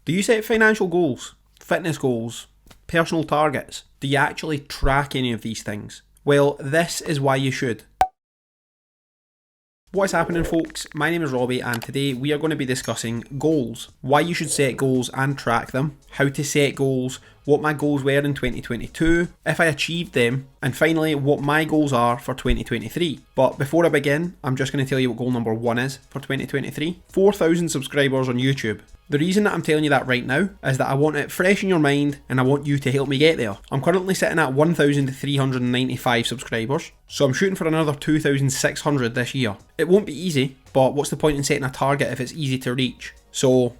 Do you set financial goals, fitness goals, personal targets? Do you actually track any of these things? Well, this is why you should. What is happening, folks? My name is Robbie, and today we are going to be discussing goals. Why you should set goals and track them, how to set goals, what my goals were in 2022, if I achieved them, and finally what my goals are for 2023. But before I begin, I'm just going to tell you what goal number 1 is for 2023. 4,000 subscribers on YouTube. The reason that I'm telling you that right now is that I want it fresh in your mind and I want you to help me get there. I'm currently sitting at 1,395 subscribers, so I'm shooting for another 2,600 this year. It won't be easy, but what's the point in setting a target if it's easy to reach? So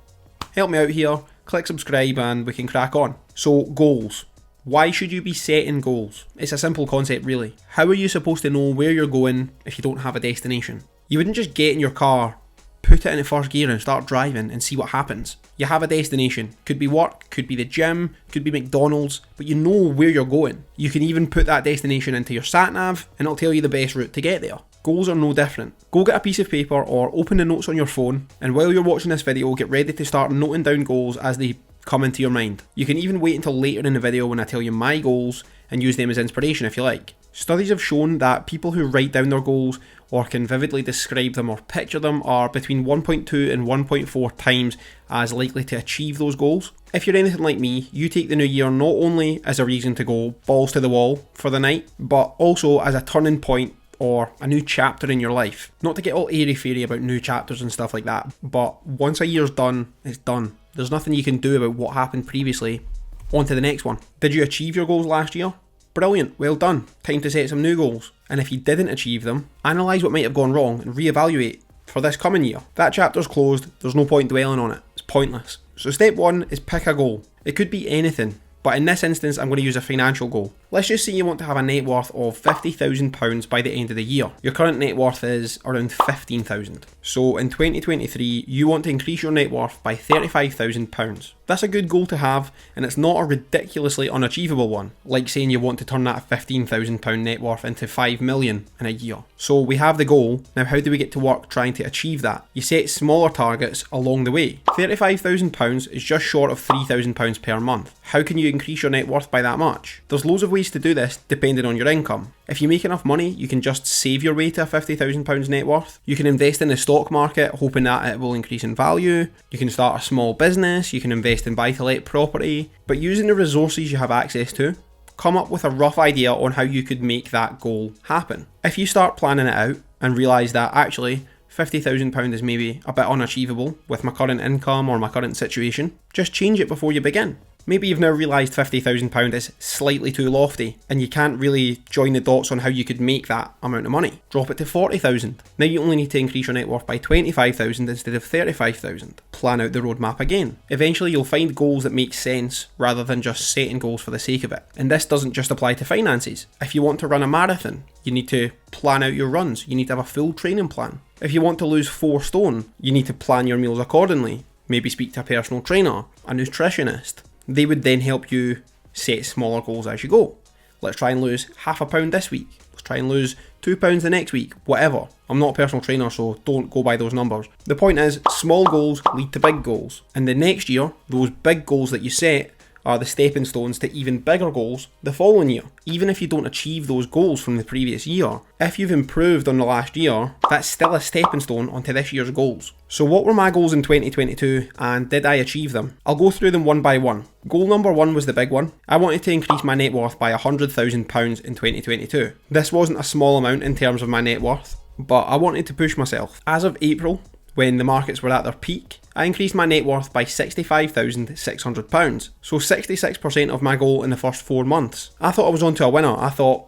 help me out here, click subscribe and we can crack on. So goals. Why should you be setting goals? It's a simple concept really. How are you supposed to know where you're going if you don't have a destination? You wouldn't just get in your car, put it in first gear and start driving and see what happens. You have a destination. Could be work, could be the gym, could be McDonald's, but you know where you're going. You can even put that destination into your sat-nav and it'll tell you the best route to get there. Goals are no different. Go get a piece of paper or open the notes on your phone, and while you're watching this video, get ready to start noting down goals as they come into your mind. You can even wait until later in the video when I tell you my goals and use them as inspiration if you like. Studies have shown that people who write down their goals or can vividly describe them or picture them are between 1.2 and 1.4 times as likely to achieve those goals. If you're anything like me, you take the new year not only as a reason to go balls to the wall for the night, but also as a turning point or a new chapter in your life. Not to get all airy-fairy about new chapters and stuff like that, but once a year's done, it's done. There's nothing you can do about what happened previously. On to the next one. Did you achieve your goals last year? Brilliant, well done. Time to set some new goals. And if you didn't achieve them, analyse what might have gone wrong and reevaluate for this coming year. That chapter's closed, there's no point dwelling on it. It's pointless. So step 1 is pick a goal. It could be anything, but in this instance I'm going to use a financial goal. Let's just say you want to have a net worth of £50,000 by the end of the year. Your current net worth is around £15,000. So in 2023, you want to increase your net worth by £35,000. That's a good goal to have, and it's not a ridiculously unachievable one, like saying you want to turn that £15,000 net worth into £5 million in a year. So we have the goal, now how do we get to work trying to achieve that? You set smaller targets along the way. £35,000 is just short of £3,000 per month. How can you increase your net worth by that much? There's loads of ways to do this depending on your income. If you make enough money, you can just save your way to a £50,000 net worth. You can invest in the stock market, hoping that it will increase in value. You can start a small business, you can invest in buy-to-let property. But using the resources you have access to, come up with a rough idea on how you could make that goal happen. If you start planning it out and realise that actually £50,000 is maybe a bit unachievable with my current income or my current situation, just change it before you begin. Maybe you've now realised £50,000 is slightly too lofty and you can't really join the dots on how you could make that amount of money. Drop it to £40,000. Now you only need to increase your net worth by £25,000 instead of £35,000. Plan out the roadmap again. Eventually you'll find goals that make sense rather than just setting goals for the sake of it. And this doesn't just apply to finances. If you want to run a marathon, you need to plan out your runs. You need to have a full training plan. If you want to lose 4 stone, you need to plan your meals accordingly. Maybe speak to a personal trainer, a nutritionist. They would then help you set smaller goals as you go. Let's try and lose half a pound this week. Let's try and lose £2 the next week, whatever. I'm not a personal trainer, so don't go by those numbers. The point is, small goals lead to big goals. And the next year, those big goals that you set are the stepping stones to even bigger goals the following year. Even if you don't achieve those goals from the previous year, if you've improved on the last year, that's still a stepping stone onto this year's goals. So what were my goals in 2022 and did I achieve them? I'll go through them one by one. Goal number 1 was the big one. I wanted to increase my net worth by £100,000 in 2022. This wasn't a small amount in terms of my net worth, but I wanted to push myself. As of April, when the markets were at their peak, I increased my net worth by £65,600. So 66% of my goal in the first 4 months. I thought I was on to a winner. I thought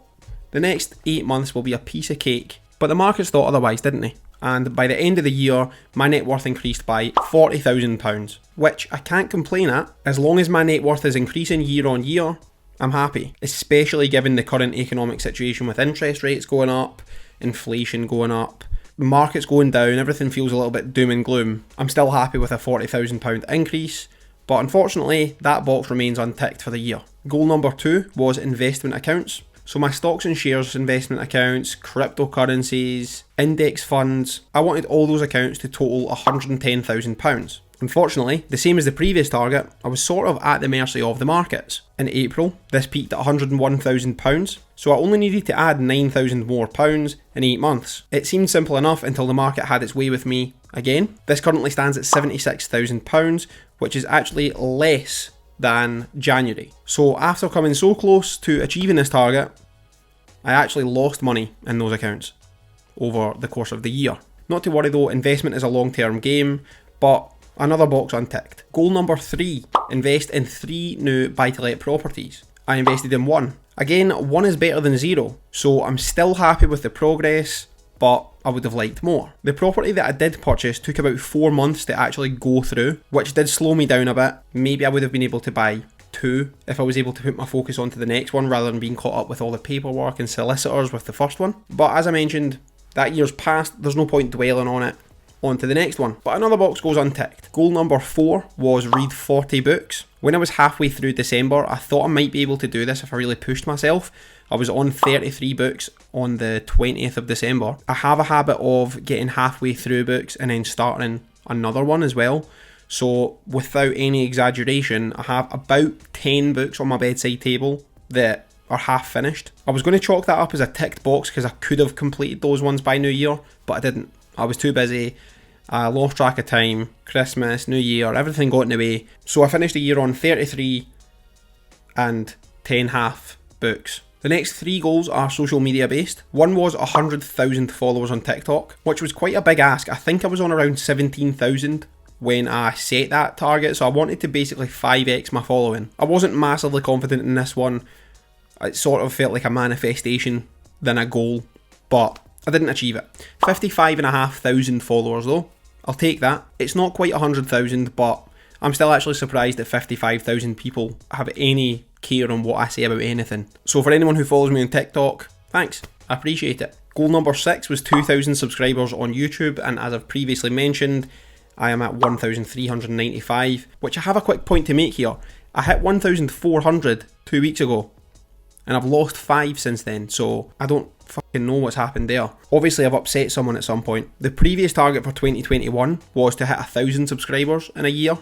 the next 8 months will be a piece of cake. But the markets thought otherwise, didn't they? And by the end of the year, my net worth increased by £40,000, which I can't complain at. As long as my net worth is increasing year on year, I'm happy. Especially given the current economic situation with interest rates going up, inflation going up, markets going down, everything feels a little bit doom and gloom. I'm still happy with a £40,000 increase, but unfortunately that box remains unticked for the year. Goal number 2 was investment accounts. So my stocks and shares investment accounts, cryptocurrencies, index funds, I wanted all those accounts to total £110,000. Unfortunately, the same as the previous target, I was sort of at the mercy of the markets. In April, this peaked at £101,000, so I only needed to add £9,000 more in 8 months. It seemed simple enough until the market had its way with me again. This currently stands at £76,000, which is actually less than January. So after coming so close to achieving this target, I actually lost money in those accounts over the course of the year. Not to worry though, investment is a long-term game, but another box unticked. Goal number 3, invest in 3 new buy-to-let properties. I invested in 1. Again, 1 is better than 0, so I'm still happy with the progress, but I would have liked more. The property that I did purchase took about 4 months to actually go through, which did slow me down a bit. Maybe I would have been able to buy 2 if I was able to put my focus onto the next one rather than being caught up with all the paperwork and solicitors with the first one. But as I mentioned, that year's passed, there's no point dwelling on it. On to the next one. But another box goes unticked. Goal number 4 was read 40 books. When I was halfway through December, I thought I might be able to do this if I really pushed myself. I was on 33 books on the 20th of December. I have a habit of getting halfway through books and then starting another one as well. So without any exaggeration, I have about 10 books on my bedside table that are half finished. I was going to chalk that up as a ticked box because I could have completed those ones by New Year, but I didn't. I was too busy, I lost track of time, Christmas, New Year, everything got in the way. So I finished the year on 33 and 10 half books. The next 3 goals are social media based. One was 100,000 followers on TikTok, which was quite a big ask. I think I was on around 17,000 when I set that target, so I wanted to basically 5x my following. I wasn't massively confident in this one. It sort of felt like a manifestation than a goal, but I didn't achieve it. 55,500 followers though. I'll take that. It's not quite 100,000, but I'm still actually surprised that 55,000 people have any care on what I say about anything. So for anyone who follows me on TikTok, thanks. I appreciate it. Goal number 6 was 2,000 subscribers on YouTube, and as I've previously mentioned, I am at 1,395, which I have a quick point to make here. I hit 1,400 2 weeks ago, and I've lost 5 since then, so I don't fucking know what's happened there. Obviously I've upset someone at some point. The previous target for 2021 was to hit 1,000 subscribers in a year,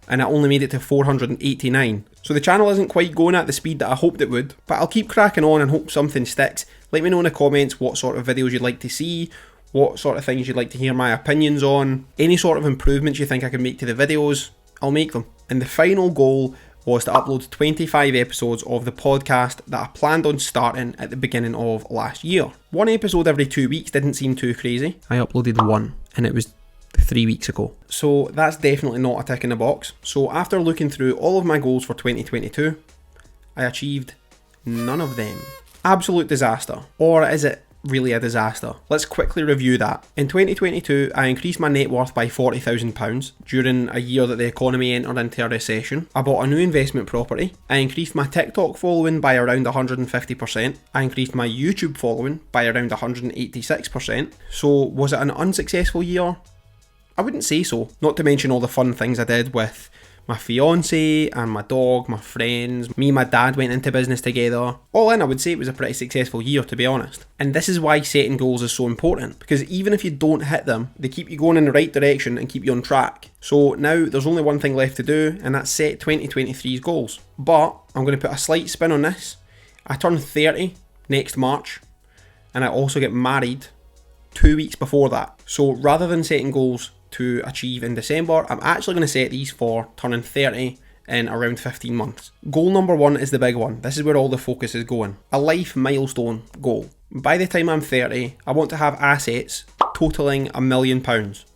and I only made it to 489. So the channel isn't quite going at the speed that I hoped it would, but I'll keep cracking on and hope something sticks. Let me know in the comments what sort of videos you'd like to see, what sort of things you'd like to hear my opinions on, any sort of improvements you think I can make to the videos, I'll make them. And the final goal was to upload 25 episodes of the podcast that I planned on starting at the beginning of last year. 1 episode every 2 weeks didn't seem too crazy. I uploaded 1 and it was 3 weeks ago. So that's definitely not a tick in the box. So after looking through all of my goals for 2022, I achieved none of them. Absolute disaster. Or is it really a disaster? Let's quickly review that. In 2022, I increased my net worth by £40,000 during a year that the economy entered into a recession. I bought a new investment property. I increased my TikTok following by around 150%. I increased my YouTube following by around 186%. So was it an unsuccessful year? I wouldn't say so. Not to mention all the fun things I did with my fiance and my dog, my friends. Me and my dad went into business together. All in, I would say it was a pretty successful year, to be honest. And this is why setting goals is so important, because even if you don't hit them, they keep you going in the right direction and keep you on track. So now there's only one thing left to do, and that's set 2023's goals. But I'm going to put a slight spin on this. I turn 30 next March, and I also get married 2 weeks before that. So rather than setting goals to achieve in December, I'm actually going to set these for turning 30 in around 15 months. Goal number 1 is the big one. This is where all the focus is going. A life milestone goal. By the time I'm 30, I want to have assets totaling £1 million.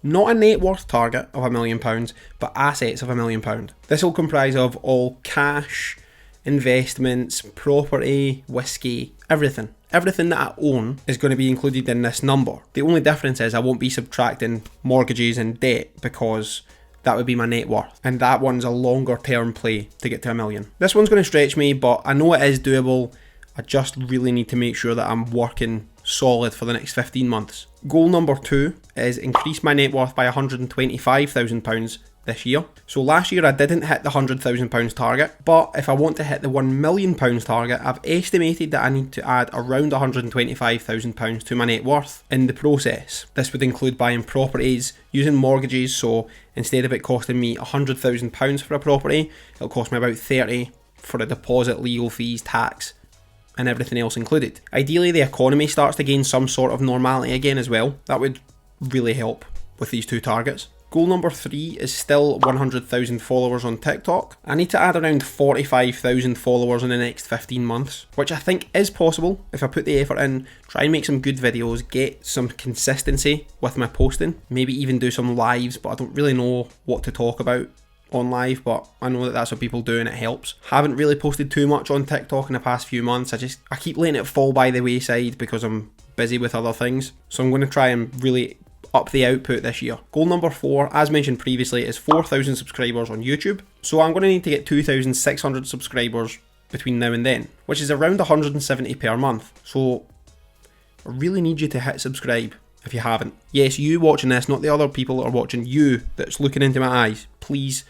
Not a net worth target of £1 million, but assets of £1 million. This will comprise of all cash, investments, property, whiskey, everything. Everything that I own is going to be included in this number. The only difference is I won't be subtracting mortgages and debt because that would be my net worth. And that one's a longer term play to get to £1 million. This one's going to stretch me, but I know it is doable. I just really need to make sure that I'm working solid for the next 15 months. Goal number 2 is increase my net worth by £125,000 this year. So last year I didn't hit the £100,000 target, but if I want to hit the £1 million target, I've estimated that I need to add around £125,000 to my net worth in the process. This would include buying properties, using mortgages, so instead of it costing me £100,000 for a property, it'll cost me about 30 for a deposit, legal fees, tax, and everything else included. Ideally, the economy starts to gain some sort of normality again as well. That would really help with these two targets. Goal number 3 is still 100,000 followers on TikTok. I need to add around 45,000 followers in the next 15 months, which I think is possible if I put the effort in, try and make some good videos, get some consistency with my posting, maybe even do some lives, but I don't really know what to talk about on live, but I know that that's what people do and it helps. Haven't really posted too much on TikTok in the past few months. I keep letting it fall by the wayside because I'm busy with other things. So I'm going to try and really up the output this year. Goal number 4, as mentioned previously, is 4,000 subscribers on YouTube. So I'm going to need to get 2,600 subscribers between now and then, which is around 170 per month. So I really need you to hit subscribe if you haven't. Yes, you watching this, not the other people that are watching, you that's looking into my eyes, please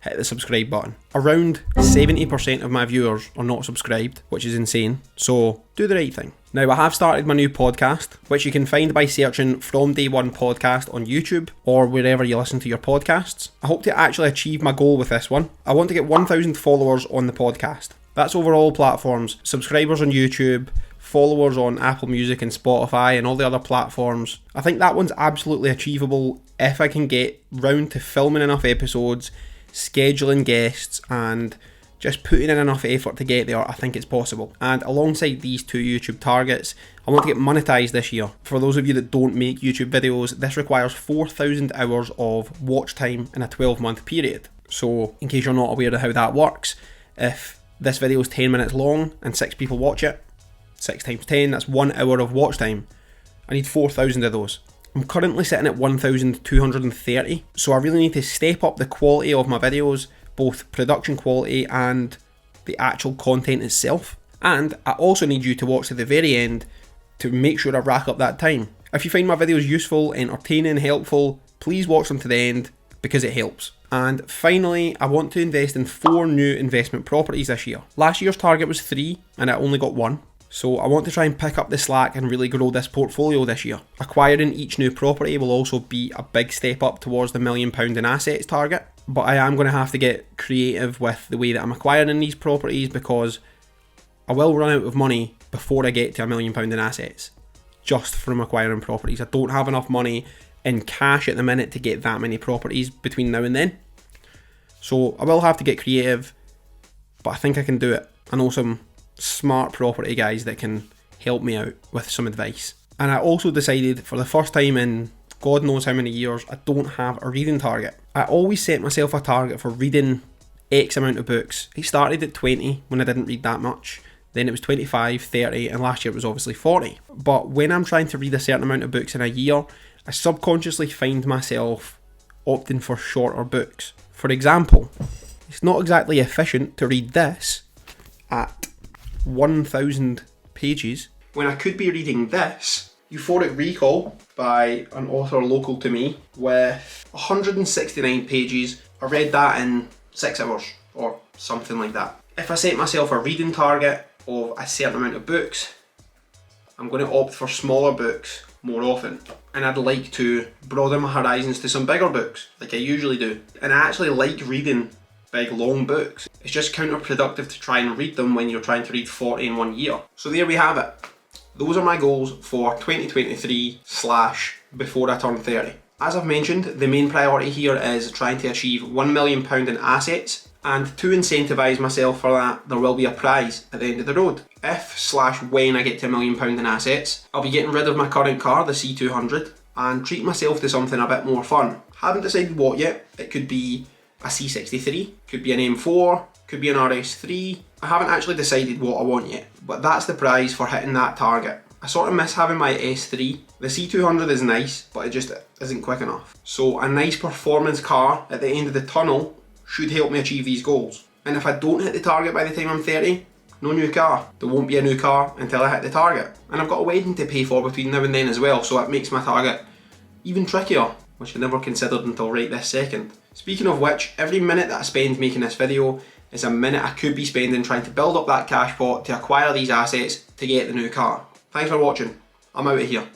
hit the subscribe button. Around 70% of my viewers are not subscribed, which is insane, so do the right thing. Now, I have started my new podcast, which you can find by searching From Day One Podcast on YouTube or wherever you listen to your podcasts. I hope to actually achieve my goal with this one. I want to get 1,000 followers on the podcast. That's over all platforms, subscribers on YouTube, followers on Apple Music and Spotify and all the other platforms. I think that one's absolutely achievable if I can get round to filming enough episodes, scheduling guests, and just putting in enough effort to get there. I think it's possible. And alongside these two YouTube targets, I want to get monetized this year. For those of you that don't make YouTube videos, this requires 4,000 hours of watch time in a 12-month period. So in case you're not aware of how that works, if this video is 10 minutes long and 6 people watch it, 6 times 10, that's 1 hour of watch time. I need 4,000 of those. I'm currently sitting at 1,230, so I really need to step up the quality of my videos, both production quality and the actual content itself. And I also need you to watch to the very end to make sure I rack up that time. If you find my videos useful, entertaining, helpful, please watch them to the end because it helps. And finally, I want to invest in 4 new investment properties this year. Last year's target was 3 and I only got 1. So I want to try and pick up the slack and really grow this portfolio this year. Acquiring each new property will also be a big step up towards the £1 million in assets target. But I am going to have to get creative with the way that I'm acquiring these properties because I will run out of money before I get to £1 million in assets just from acquiring properties. I don't have enough money in cash at the minute to get that many properties between now and then. So I will have to get creative, but I think I can do it. I know some smart property guys that can help me out with some advice. And I also decided for the first time in God knows how many years, I don't have a reading target. I always set myself a target for reading X amount of books. It started at 20 when I didn't read that much. Then it was 25, 30, and last year it was obviously 40. But when I'm trying to read a certain amount of books in a year, I subconsciously find myself opting for shorter books. For example, it's not exactly efficient to read this at 1,000 pages when I could be reading this, Euphoric Recall by an author local to me, with 169 pages. I read that in 6 hours or something like that. If I set myself a reading target of a certain amount of books, I'm going to opt for smaller books more often. And I'd like to broaden my horizons to some bigger books, like I usually do. And I actually like reading big long books. It's just counterproductive to try and read them when you're trying to read 40 in 1 year. So there we have it. Those are my goals for 2023 / before I turn 30. As I've mentioned, the main priority here is trying to achieve £1 million in assets, and to incentivise myself for that, there will be a prize at the end of the road. When I get to £1 million in assets, I'll be getting rid of my current car, the C200, and treat myself to something a bit more fun. Haven't decided what yet. It could be a C63, could be an M4, could be an RS3. I haven't actually decided what I want yet, but that's the prize for hitting that target. I sort of miss having my S3. The C200 is nice, but it just isn't quick enough. So a nice performance car at the end of the tunnel should help me achieve these goals. And if I don't hit the target by the time I'm 30, no new car. There won't be a new car until I hit the target. And I've got a wedding to pay for between now and then as well, so it makes my target even trickier. which I never considered until right this second. Speaking of which, every minute that I spend making this video is a minute I could be spending trying to build up that cash pot to acquire these assets to get the new car. Thanks for watching. I'm out of here.